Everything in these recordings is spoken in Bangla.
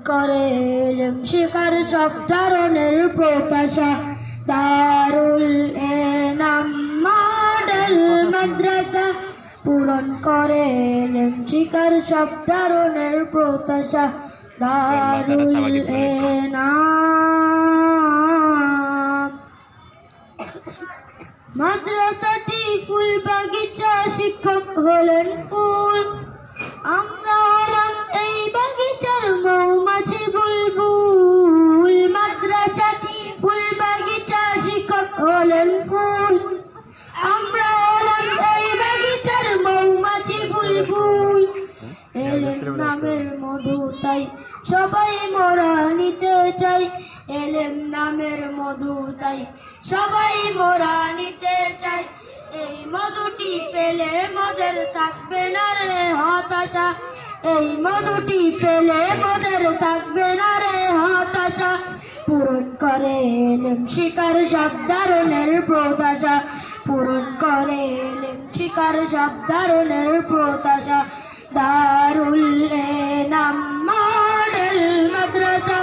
করে এলেম শিকার সব ধরনের প্রত্যাশা দারুল এনাম মডেল মাদ্রাসা পূরণ করে এলেম শিকার সব ধরনের প্রত্যাশা দারুল এনাম মাদ্রাসাটি ফুল বাগিচা শিক্ষক হলেন ফুল আমরা হলাম এই বাগিচার মৌমাছি বুলবুল মাদ্রাসাটি ফুল বাগিচা শিক্ষক হলেন ফুল আমরা হলাম এই বাগিচার মৌমাছি বুলবুল এলেম নামের মধু তাই সবাই মোরা নিতে চাই এলেম নামের মধু তাই সবাই মোরা নিতে চাই এই মধুটি পেলে মোদের থাকবে না রে হতাশা এই মধুটি পেলে মোদের থাকবে না রে হতাশা পূরণ করে এলেম শিকার সব ধরনের প্রত্যাশা পূরণ করে এলেম শিকার সব ধরনের প্রত্যাশা দারুল এনাম মডেল মাদ্রাসা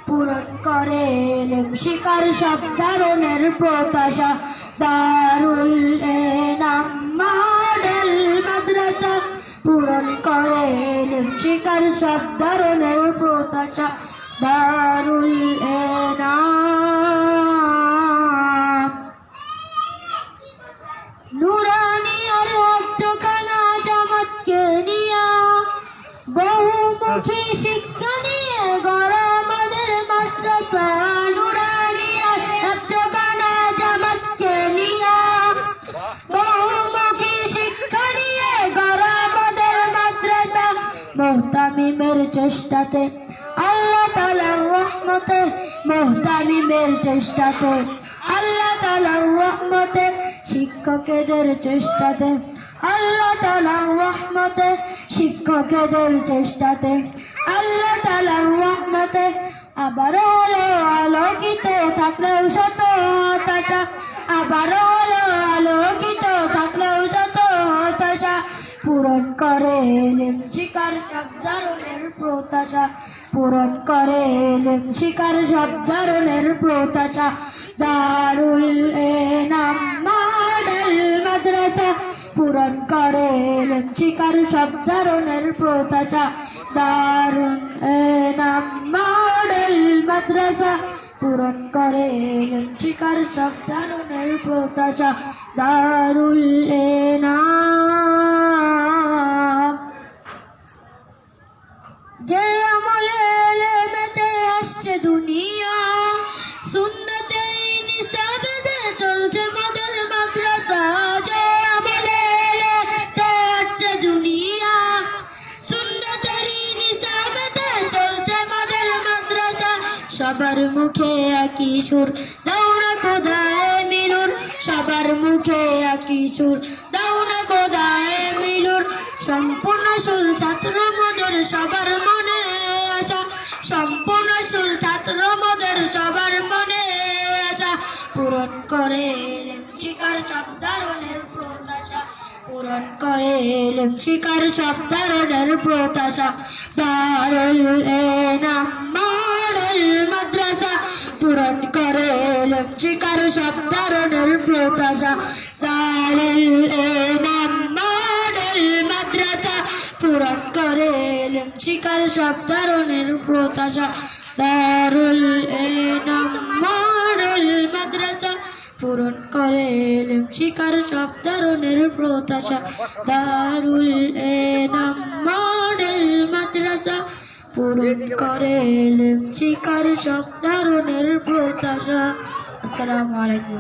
পূরণ করে এলেম শিকার সব ধরনের প্রত্যাশা দারুল এনাম মডেল মাদ্রাসা পূরণ করে এলেম শিকার সব ধরনের প্রত্যাশা দারুল এনাম নুরানি আর হকখানা জামাতকে নিয়া বহুমুখী শিক্ষা নিয়ে গড়া আমাদের মাদ্রাসা নুরানি আর হকখানা জামাতকে নিয়া বহুমুখী শিক্ষা নিয়ে গড়া আমাদের মাদ্রাসা মুহতামিমের চেষ্টাতে আল্লাহ তাআলার রহমতে মুহতামিমের চেষ্টাতে আল্লাহ তাআলার রহমতে শিক্ষকদের চেষ্টাতে আল্লাহ তাআলার রহমতে শিক্ষকদের চেষ্টাতে আল্লাহ তাআলার রহমতে আবারও হলো আলোকিত থাকলেও শত হতাশা আবারও হলো আলোকিত থাকলেও শত হতাশা পূরণ করে এলেম শিকার সব ধরনের প্রত্যাশা পূরণ করে এলেম শিকার সব ধরনের প্রত্যাশা দারুল এনাম মডেল মাদ্রাসা পূরণ করে এলেম শিকার সব ধরনের প্রত্যাশা দারুল এনাম মডেল মাদ্রাসা পূরণ করে এলেম শিকার সব ধরনের প্রত্যাশা দারুল এনাম যে আমলে এলেমেতে আসছে দুনিয়া সুন্নতে নিসাবেতে চলছে মাদের মাদ্রাসা যে আমলে এলেমেতে আসছে দুনিয়া সুন্নতের নিসাবেতে চলছে মাদের মাদ্রাসা সবার মুখে একই সুর দাও না খোদায়ে মিনুর সবার মুখে একই সুর দাও না খোদায়ে মিনুর সম্পূর্ণ সুল ছাত্র মোদের সবার মনে আশা সম্পূর্ণ সুল ছাত্র মোদের সবার মনে আশা পূরণ করে এলেম শিকার সব ধরনের প্রত্যাশা পূরণ করে এলেম শিকার সব ধরনের প্রত্যাশা দারুল এনাম মডেল মাদ্রাসা পূরণ করে এলেম শিকার সব ধরনের প্রত্যাশা দারুল এনাম মডেল মাদ্রাসা পূরণ করে এলেম শিকার সব ধরনের প্রত্যাশা দারুল এনাম মডেল মাদ্রাসা পূরণ করে এলেম শিকার সব ধরনের প্রত্যাশা দারুল এনাম মডেল মাদ্রাসা পূরণ করে এলেম শিকার সব ধরনের প্রত্যাশা আসসালামু আলাইকুম।